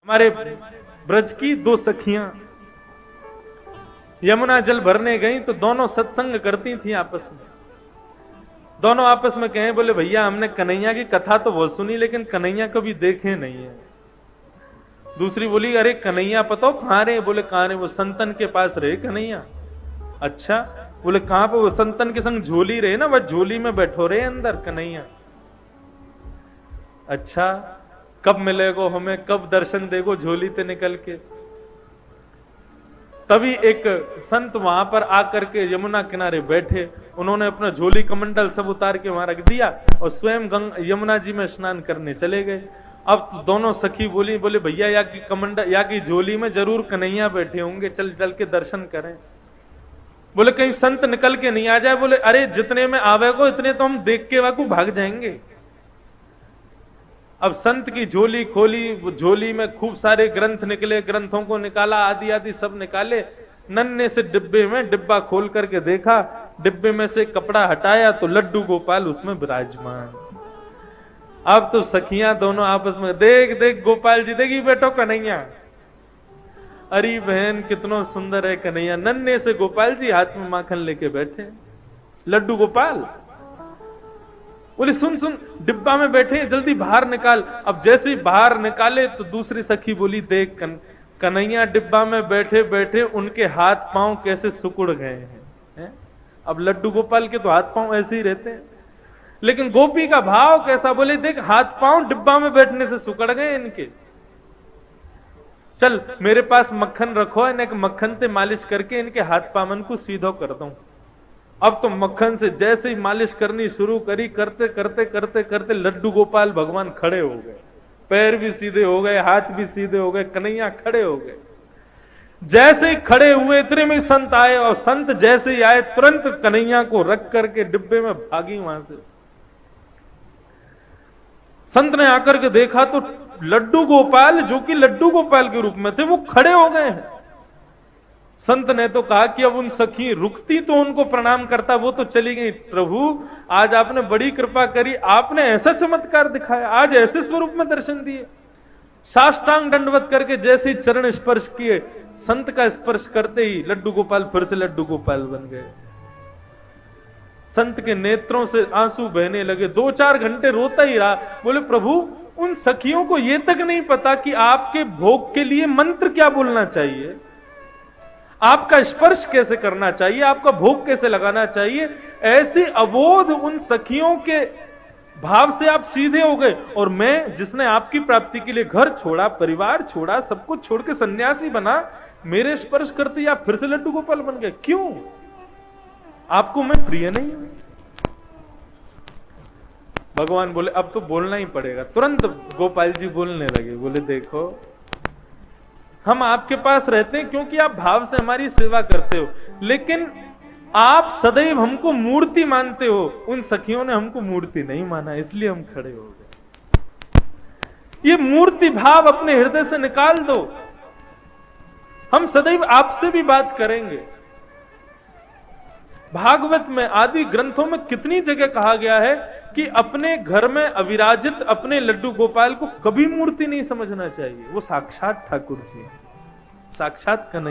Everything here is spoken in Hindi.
हमारे ब्रज की दो सखियां यमुना जल भरने गई तो दोनों सत्संग करती थी आपस में। दोनों आपस में कहे, बोले भैया हमने कन्हैया की कथा तो बहुत सुनी लेकिन कन्हैया कभी देखे नहीं है। दूसरी बोली, अरे कन्हैया पता हो कहां रहे? बोले कहां रहे? वो संतन के पास रहे कन्हैया। अच्छा, बोले कहां पे? वो संतन के संग झोली रहे ना, वह झोली में बैठो रहे अंदर कन्हैया। अच्छा, कब मिलेगो हमें, कब दर्शन देगो झोली से निकल के? तभी एक संत वहां पर आकर के यमुना किनारे बैठे, उन्होंने अपना झोली कमंडल सब उतार के वहां रख दिया और स्वयं यमुना जी में स्नान करने चले गए। अब तो दोनों सखी बोली, बोले भैया या की कमंडल या की झोली में जरूर कन्हैया बैठे होंगे, चल चल के दर्शन करें। बोले कहीं संत निकल के नहीं आ जाए। बोले अरे जितने में आवेगो इतने तो हम देख के वाकू भाग जाएंगे। अब संत की झोली खोली, वो झोली में खूब सारे ग्रंथ निकले, ग्रंथों को निकाला, आदि आदि सब निकाले। नन्हे से डिब्बे में डिब्बा खोल करके देखा, डिब्बे में से कपड़ा हटाया तो लड्डू गोपाल उसमें विराजमान। अब तो सखियां दोनों आपस में, देख देख गोपाल जी, देखी बेटो कन्हैया। अरे बहन कितना सुंदर है कन्हैया। नन्हे से गोपाल जी हाथ में माखन लेके बैठे, लड्डू गोपाल। बोले सुन सुन, डिब्बा में बैठे, जल्दी बाहर निकाल। अब जैसे ही बाहर निकाले तो दूसरी सखी बोली, देख कन्हैया डिब्बा में बैठे बैठे उनके हाथ पांव कैसे सिकुड़ गए हैं। अब लड्डू गोपाल के तो हाथ पांव ऐसे ही रहते हैं, लेकिन गोपी का भाव कैसा? बोले देख हाथ पांव डिब्बा में बैठने से सिकुड़ गए इनके। चल मेरे पास मक्खन रखो, इन्हें मक्खन से मालिश करके इनके हाथ पामन को सीधो कर दूं। अब तो मक्खन से जैसे ही मालिश करनी शुरू करी, करते करते करते करते लड्डू गोपाल भगवान खड़े हो गए, पैर भी सीधे हो गए, हाथ भी सीधे हो गए, कन्हैया खड़े हो गए। जैसे ही खड़े हुए इतने में संत आए, और संत जैसे ही आए तुरंत कन्हैया को रख करके डिब्बे में भागी वहां से। संत ने आकर के देखा तो लड्डू गोपाल, जो कि लड्डू गोपाल के रूप में थे, वो खड़े हो गए हैं। संत ने तो कहा कि अब उन सखी रुकती तो उनको प्रणाम करता, वो तो चली गई। प्रभु आज आपने बड़ी कृपा करी, आपने ऐसा चमत्कार दिखाया, आज ऐसे स्वरूप में दर्शन दिए। साष्टांग दंडवत करके जैसे ही चरण स्पर्श किए, संत का स्पर्श करते ही लड्डू गोपाल फिर से लड्डू गोपाल बन गए। संत के नेत्रों से आंसू बहने लगे, 2-4 घंटे रोता ही रहा। बोले प्रभु उन सखियों को यह तक नहीं पता कि आपके भोग के लिए मंत्र क्या बोलना चाहिए, आपका स्पर्श कैसे करना चाहिए, आपका भोग कैसे लगाना चाहिए। ऐसी अबोध उन सखियों के भाव से आप सीधे हो गए, और मैं जिसने आपकी प्राप्ति के लिए घर छोड़ा, परिवार छोड़ा, सब कुछ छोड़ के सन्यासी बना, मेरे स्पर्श करते ही आप फिर से लड्डू गोपाल बन गए। क्यों? आपको मैं प्रिय नहीं हूं? भगवान बोले अब तो बोलना ही पड़ेगा। तुरंत गोपाल जी बोलने लगे, बोले देखो हम आपके पास रहते हैं क्योंकि आप भाव से हमारी सेवा करते हो, लेकिन आप सदैव हमको मूर्ति मानते हो। उन सखियों ने हमको मूर्ति नहीं माना, इसलिए हम खड़े हो गए। ये मूर्ति भाव अपने हृदय से निकाल दो। हम सदैव आपसे भी बात करेंगे। भागवत में आदि ग्रंथों में कितनी जगह कहा गया है कि अपने घर में अविराजित अपने लड्डू गोपाल को कभी मूर्ति नहीं समझना चाहिए। वो साक्षात ठाकुर जी, साक्षात कन्हैया।